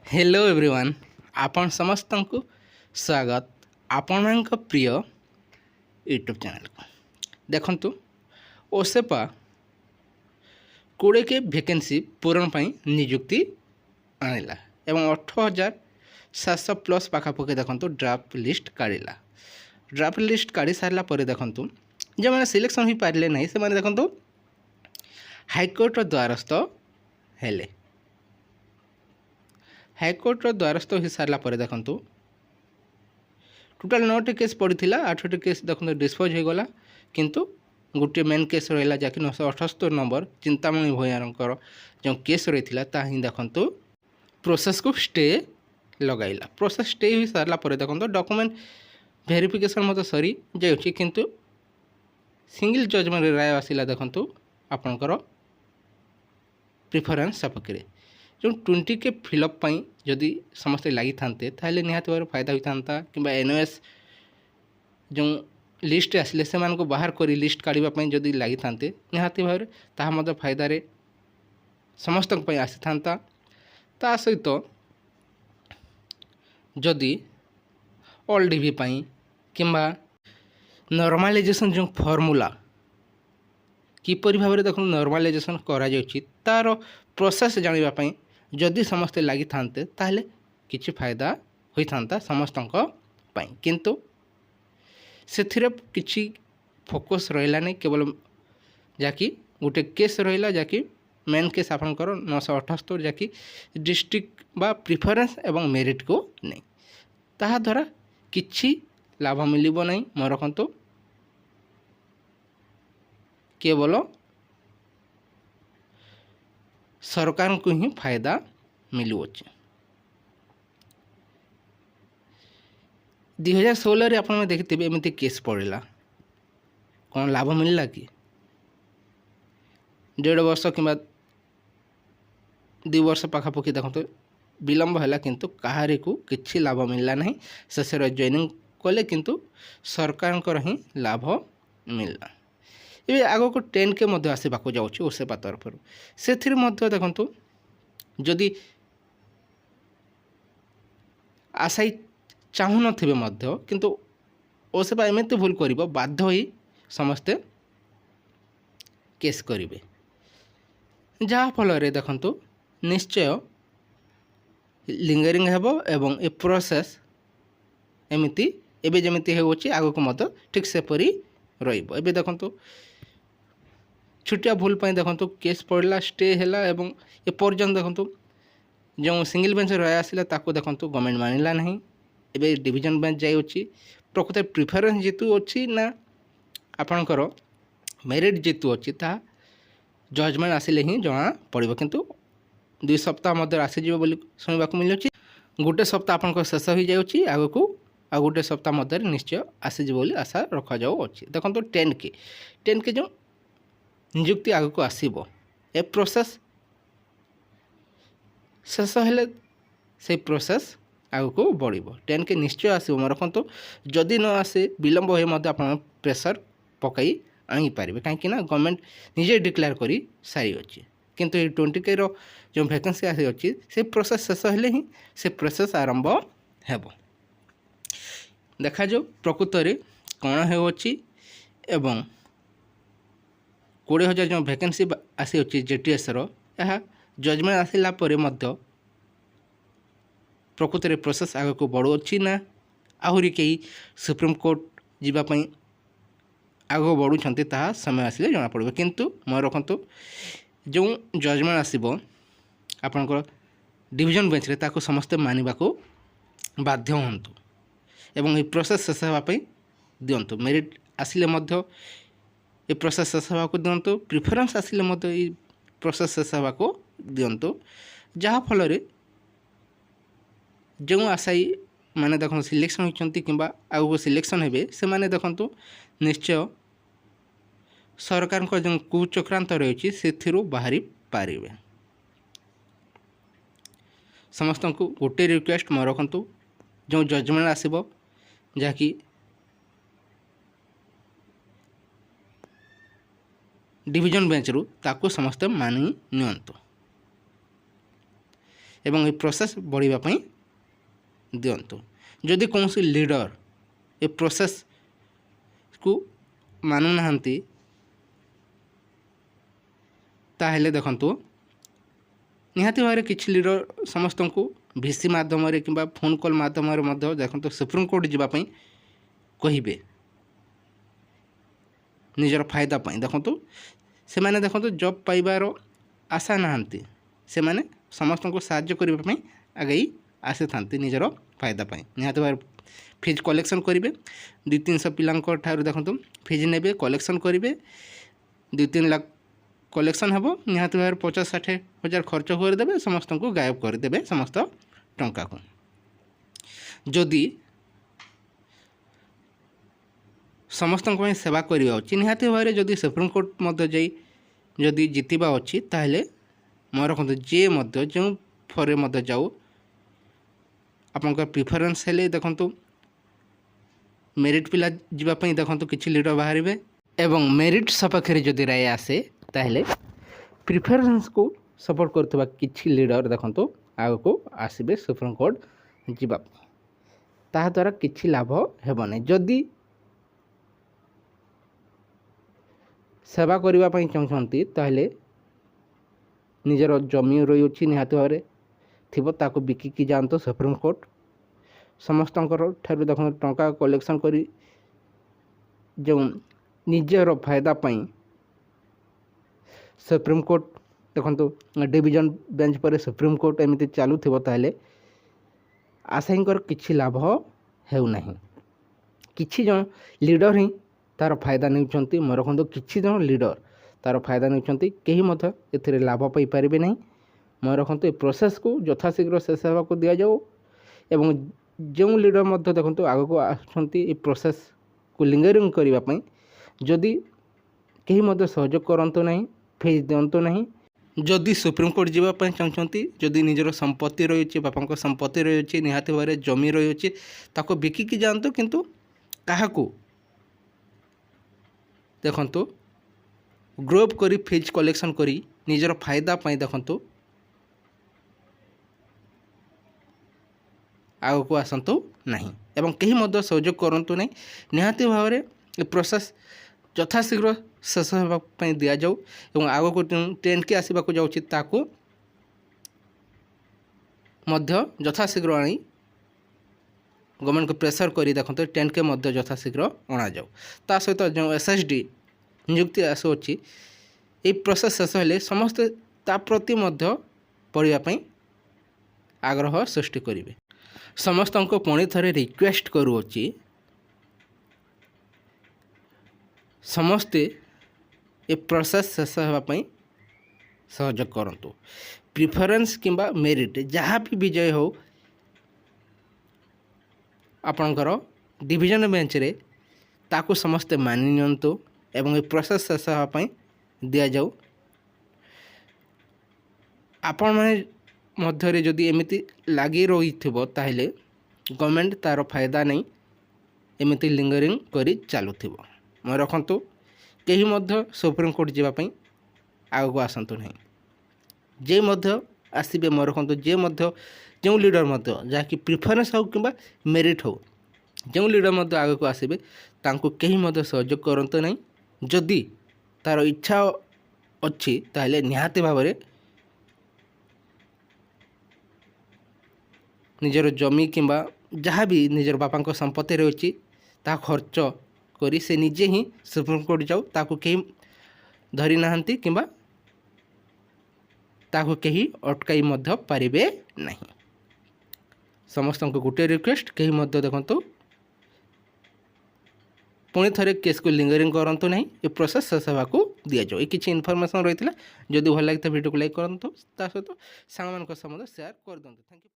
Hello everyone आपण समस्त को स्वागत आपण प्रिय यूट्यूब चैनल को देखंतु ओसेपा 20 के वैकेंसी पूरण पर नियुक्ति आनिला एवं 18,700 प्लस पाखापाखि देखंतु ड्राफ्ट लिस्ट काढ़ला। ड्राफ्ट लिस्ट काढ़ी सारा पर देखंतु जो मैंने सिलेक्शन हो पारे ना से मैंने देखंतु हाईकोर्टर द्वारस्थ हेले। हाईकोर्टर द्वारस्थ हो सारा पर देखंतु टोटाल 9टी केस पड़ता 8टी केस देखो डिस्पोज हो गला किंतु गोटे मेन केस रहा जहाँकि 978 नंबर चिंतामणि भूयार जो केस रही ताही देखंतु प्रोसेस को स्टे लगाइला। प्रोसेस स्टे हो सारा पर देखो डॉक्यूमेंट वेरिफिकेशन मत सरी जाऊँगी किंतु सिंगल जजमेंट राय आसला देखंतु आपणकर प्रिफरेन्स सपक्ष जो 20 के फिलअप जदि समस्ते लगी था निहाती भाव फायदा होता कि एनओएस जो लिस्ट आसिले से बाहर कर लिस्ट काढ़ापी जदि लगी था निहाती भाव ताहा फायदार समस्त आसी था। ता सहित जदि ऑल डीवी किंबा नॉर्मलाइजेशन जो फॉर्मूला किपरि भाव में देखो नॉर्मलाइजेशन करा तार प्रोसेस जानापी जदि समस्ते लगी था ताहले किछि फायदा होता समस्त किंतु से किछि फोकस रहा नहीं केवल जाकि गोटे केस रहा जाकि मेन केस आपंकर 978 जाकि डिस्ट्रिक्ट बा प्रिफरेन्स एवं मेरिट को नहीं ताहा द्वारा किछि लाभ मिलिबो नहीं मोर रखंतु केवल सरकार को ही फायदा मिलुअछि। 2016 आप देखिए एमती केस पड़ा कौन लाभ मिलला कि 1.5 वर्ष कि 2 वर्ष पाखापाखि देखो विलंब है किंतु कहारी को किसी लाभ मिलला नहीं शेष जॉइनिंग कले किंतु सरकार ही लाभ मिलला। ये आग को 10 के मध्य आसवाक जाऊँगी ओसेपा तरफ से देखु जदि आशाई चाहू न किंतु ओसेपा एमती भूल कर बाध्य ही समस्ते केस करेंगे जहाँ फल देखु निश्चय लिंगरिंग हेबो एवं ए प्रोसेस एमती एबे जमिति होउछि आगो को मत ठीक से परी रहिबो। एबे देखंतु छुटिया भूल पाई देखंतु केस पड़ला स्टे हैला एवं ए पर्यंत देखंतु जो सिंगल बेंच राय आसिला ताको देखंतु गवर्नमेंट मानिला नहीं। एबे डिवीजन बेंच जाई अछि प्रकृत प्रिफरेंस जेतु अछि ना आपनकर मेरिट जेतु अछि ता जजमेंट आसिले ही जना पड़िबो किंतु 2 सप्ताह मध्य आसीज बोली शुणा मिलूँ। गोटे सप्ताह आपन शेष हो जाऊँगी आग को आ गोटे सप्ताह मध्य निश्चय आसीज बोली आशा रखा जाऊँगी। देखो 10 के जो नियुक्ति आग को आसब ए प्रोसेस शेष हेले से प्रोसेस आग को बढ़ 10 के निश्चय आसो रखु जदि न आसे विलंब हो प्रेसर पकई आनीपारे कहीं गवर्नमेंट निजे डिक्लेयर कर सारी अच्छी किंतु ये 20 के जो वैकेंसी आसी अच्छी से प्रोसेस शेष हेले ही से प्रोसेस आरंभ हेबो। देखा जो प्रकृत में कौन होची एवं 20,000 जो वैकेंसी आसी अच्छी जेटीएस यह जजमेंट आसला परे मध्य प्रकृत में प्रोसेस आग को बढ़ू अच्छी ना आहरी कई सुप्रीम कोर्ट जीवाई आग बढ़ुंट ता समय आसिले जना पड़ो किंतु मैं रखु जो जजमेंट आसब आपंकर डिवीजन बेंच रे ताको समस्ते मानवा को बाध्य हूँ एवं ये प्रोसेस शेष होगापी दिंतु मेरिट आसिले ये प्रोसेस शेष होगा दिंतु प्रिफरेन्स आसिले ये प्रोसेस शेष होगा दिंतु जहाँ फल जो आशायी माने देखो सिलेक्शन होती कि आगू सिलेक्शन हे से माने देखु निश्चय सरकार को जो कुचक्रांत रही से बाहरी पारे। समस्त को गोटे रिक्वेस्ट मैं रखु जो जजमेंट आसब जहाँकि डिवीजन बेंच रु ताको समस्ते मानि नियंतु। ଏବଂ ଏ ପ୍ରୋସେସ୍ ବଢ଼ିବା ପାଇଁ ଦିଅନ୍ତୁ। ଯଦି କୌଣସି ଲିଡର ଏ ପ୍ରୋସେସ୍କୁ ମାନୁନାହାନ୍ତି ତାହେଲେ ଦେଖନ୍ତୁ ନିହାତି ଭାବରେ କିଛି ଲିଡର ସମସ୍ତଙ୍କୁ ଭିସି ମାଧ୍ୟମରେ କିମ୍ବା ଫୋନ୍ କଲ୍ ମାଧ୍ୟମରେ ମଧ୍ୟ ଦେଖନ୍ତୁ ସୁପ୍ରିମକୋର୍ଟ ଯିବା ପାଇଁ କହିବେ ନିଜର ଫାଇଦା ପାଇଁ। ଦେଖନ୍ତୁ ସେମାନେ ଦେଖନ୍ତୁ ଜବ୍ ପାଇବାର ଆଶା ନାହାନ୍ତି, ସେମାନେ ସମସ୍ତଙ୍କୁ ସାହାଯ୍ୟ କରିବା ପାଇଁ ଆଗେଇ ଆସିଥାନ୍ତି ନିଜର ଫାଇଦା ପାଇଁ। ନିହାତି ଭାବରେ ଫିଜ୍ କଲେକ୍ସନ୍ କରିବେ, 200-300 ପିଲାଙ୍କ ଠାରୁ ଦେଖନ୍ତୁ ଫିଜ୍ ନେବେ, କଲେକ୍ସନ୍ କରିବେ, 2-3 ଲାખ କଲେକ୍ସନ୍ ହେବ। ନିହାତି ଭାବରେ 50-60 ହଜାର ଖର୍ଚ୍ଚ କରିଦେବେ, ସମସ୍ତଙ୍କୁ ଗାୟବ କରିଦେବେ ସମସ୍ତ ଟଙ୍କାକୁ। ଯଦି ସମସ୍ତଙ୍କ ପାଇଁ ସେବା କରିବା ଅଛି, ନିହାତି ଭାବରେ ଯଦି ସୁପ୍ରିମକୋର୍ଟ ମଧ୍ୟ ଯାଇ ଯଦି ଜିତିବା ଅଛି ତାହେଲେ ମନେ ରଖନ୍ତୁ ଯିଏ ମଧ୍ୟ ଯେଉଁ ଫରେ ମଧ୍ୟ ଯାଉ ଆପଣଙ୍କ ପ୍ରିଫରେନ୍ସ ହେଲେ ଦେଖନ୍ତୁ ମେରିଟ୍ ପିଲା ଯିବା ପାଇଁ ଦେଖନ୍ତୁ କିଛି ଲିଡର ବାହାରିବେ ଏବଂ ମେରିଟ୍ ସପକ୍ଷରେ ଯଦି ରାୟ ଆସେ ତାହେଲେ ପ୍ରିଫରେନ୍ସକୁ ସପୋର୍ଟ କରୁଥିବା କିଛି ଲିଡର ଦେଖନ୍ତୁ ଆଗକୁ ଆସିବେ ସୁପ୍ରିମକୋର୍ଟ ଯିବା ପାଇଁ। ତାହାଦ୍ୱାରା କିଛି ଲାଭ ହେବ ନାହିଁ। ଯଦି ସେବା କରିବା ପାଇଁ ଚାହୁଁଛନ୍ତି ତାହେଲେ ନିଜର ଜମି ରହିଅଛି ନିହାତି ଭାବରେ ଥିବ, ତାକୁ ବିକିକି ଯାଆନ୍ତୁ ସୁପ୍ରିମକୋର୍ଟ। ସମସ୍ତଙ୍କର ଠାରୁ ଦେଖନ୍ତୁ ଟଙ୍କା କଲେକ୍ସନ୍ କରି ଯେଉଁ ନିଜର ଫାଇଦା ପାଇଁ ସୁପ୍ରିମକୋର୍ଟ ଦେଖନ୍ତୁ ଡିଭିଜନ୍ ବେଞ୍ଚ ପରେ ସୁପ୍ରିମକୋର୍ଟ ଏମିତି ଚାଲୁଥିବ ତାହେଲେ ଆସାମୀଙ୍କର କିଛି ଲାଭ ହେଉନାହିଁ। କିଛି ଜଣ ଲିଡର ହିଁ ତା'ର ଫାଇଦା ନେଉଛନ୍ତି। ମନେ ରଖନ୍ତୁ କିଛି ଜଣ ଲିଡର ତା'ର ଫାଇଦା ନେଉଛନ୍ତି, କେହି ମଧ୍ୟ ଏଥିରେ ଲାଭ ପାଇପାରିବେ ନାହିଁ। ମନେ ରଖନ୍ତୁ ଏ ପ୍ରୋସେସ୍କୁ ଯଥାଶୀଘ୍ର ଶେଷ ହେବାକୁ ଦିଆଯାଉ ଏବଂ ଯେଉଁ ଲିଡର ମଧ୍ୟ ଦେଖନ୍ତୁ ଆଗକୁ ଆସୁଛନ୍ତି ଏ ପ୍ରୋସେସ୍କୁ ଲିଙ୍ଗରିଂ କରିବା ପାଇଁ, ଯଦି କେହି ମଧ୍ୟ ସହଯୋଗ କରନ୍ତୁ ନାହିଁ, ଫିଜ୍ ଦିଅନ୍ତୁ ନାହିଁ। ଯଦି ସୁପ୍ରିମକୋର୍ଟ ଯିବା ପାଇଁ ଚାହୁଁଛନ୍ତି, ଯଦି ନିଜର ସମ୍ପତ୍ତି ରହିଛି, ବାପାଙ୍କ ସମ୍ପତ୍ତି ରହିଛି, ନିହାତି ଭାବରେ ଜମି ରହିଛି, ତାକୁ ବିକିକି ଯାଆନ୍ତୁ, କିନ୍ତୁ କାହାକୁ ଦେଖନ୍ତୁ ଗ୍ରୁପ୍ କରି ଫିଜ୍ କଲେକ୍ସନ୍ କରି ନିଜର ଫାଇଦା ପାଇଁ ଦେଖନ୍ତୁ ଆଗକୁ ଆସନ୍ତୁ ନାହିଁ ଏବଂ କେହି ମଧ୍ୟ ସହଯୋଗ କରନ୍ତୁ ନାହିଁ। ନିହାତି ଭାବରେ ଏ ପ୍ରୋସେସ୍ ଯଥାଶୀଘ୍ର ଶେଷ ହେବା ପାଇଁ ଦିଆଯାଉ ଏବଂ ଆଗକୁ ଟେନ୍କେ ଆସିବାକୁ ଯାଉଛି ତାକୁ ମଧ୍ୟ ଯଥାଶୀଘ୍ର ଆଣି ଗଭର୍ଣ୍ଣମେଣ୍ଟକୁ ପ୍ରେସର୍ କରି ଦେଖନ୍ତୁ ଟେନ୍କେ ମଧ୍ୟ ଯଥାଶୀଘ୍ର ଅଣାଯାଉ। ତା ସହିତ ଯେଉଁ SSD ନିଯୁକ୍ତି ଆସୁଅଛି, ଏହି ପ୍ରୋସେସ୍ ଶେଷ ହେଲେ ସମସ୍ତେ ତା ପ୍ରତି ମଧ୍ୟ ପଢ଼ିବା ପାଇଁ ଆଗ୍ରହ ସୃଷ୍ଟି କରିବେ। ସମସ୍ତଙ୍କୁ ପୁଣି ଥରେ ରିକ୍ୱେଷ୍ଟ କରୁଅଛି, ସମସ୍ତେ ଏ ପ୍ରୋସେସ୍ ଶେଷ ହେବା ପାଇଁ ସହଯୋଗ କରନ୍ତୁ। ପ୍ରିଫରେନ୍ସ କିମ୍ବା ମେରିଟ୍ ଯାହା ବି ବିଜୟ ହେଉ ଆପଣଙ୍କର ଡିଭିଜନ୍ ବେଞ୍ଚରେ ତାକୁ ସମସ୍ତେ ମାନି ନିଅନ୍ତୁ ଏବଂ ଏ ପ୍ରୋସେସ୍ ଶେଷ ହେବା ପାଇଁ ଦିଆଯାଉ। ଆପଣମାନେ ମଧ୍ୟରେ ଯଦି ଏମିତି ଲାଗି ରହିଥିବ ତାହେଲେ ଗଭର୍ଣ୍ଣମେଣ୍ଟ ତା'ର ଫାଇଦା ନେଇ ଏମିତି ଲିଙ୍ଗରିଂ କରି ଚାଲୁଥିବ। ମନେ ରଖନ୍ତୁ କେହି ମଧ୍ୟ ସୁପ୍ରିମକୋର୍ଟ ଯିବା ପାଇଁ ଆଗକୁ ଆସନ୍ତୁ ନାହିଁ। ଯେ ମଧ୍ୟ ଆସିବେ, ମନେ ରଖନ୍ତୁ ଯେ ମଧ୍ୟ ଯେଉଁ ଲିଡର ମଧ୍ୟ ଯାହାକି ପ୍ରିଫରେନ୍ସ ହେଉ କିମ୍ବା ମେରିଟ୍ ହେଉ, ଯେଉଁ ଲିଡର ମଧ୍ୟ ଆଗକୁ ଆସିବେ ତାଙ୍କୁ କେହି ମଧ୍ୟ ସହଯୋଗ କରନ୍ତୁ ନାହିଁ। ଯଦି ତା'ର ଇଚ୍ଛା ଅଛି ତାହେଲେ ନିହାତି ଭାବରେ ନିଜର ଜମି କିମ୍ବା ଯାହା ବି ନିଜର ବାପାଙ୍କ ସମ୍ପତ୍ତି ରହିଛି ତାହା ଖର୍ଚ୍ଚ କରି ସେ ନିଜେ ହିଁ ସୁପ୍ରିମକୋର୍ଟ ଯାଉ, ତାକୁ କେହି ଧରି ନାହାନ୍ତି କିମ୍ବା ତାକୁ କେହି ଅଟକାଇ ମଧ୍ୟ ପାରିବେ ନାହିଁ। ସମସ୍ତଙ୍କୁ ଗୋଟିଏ ରିକ୍ୱେଷ୍ଟ, କେହି ମଧ୍ୟ ଦେଖନ୍ତୁ ପୁଣି ଥରେ କେସ୍କୁ ଲିଙ୍ଗରିଂ କରନ୍ତୁ ନାହିଁ, ଏ ପ୍ରୋସେସ୍ ଶେଷ ହେବାକୁ ଦିଆଯାଉ। ଏ କିଛି ଇନଫର୍ମେସନ୍ ରହିଥିଲା। ଯଦି ଭଲ ଲାଗିଥାଏ ଭିଡ଼ିଓକୁ ଲାଇକ୍ କରନ୍ତୁ, ତା ସହିତ ସାଙ୍ଗମାନଙ୍କ ସହ ମଧ୍ୟ ସେୟାର କରିଦିଅନ୍ତୁ। Thank you.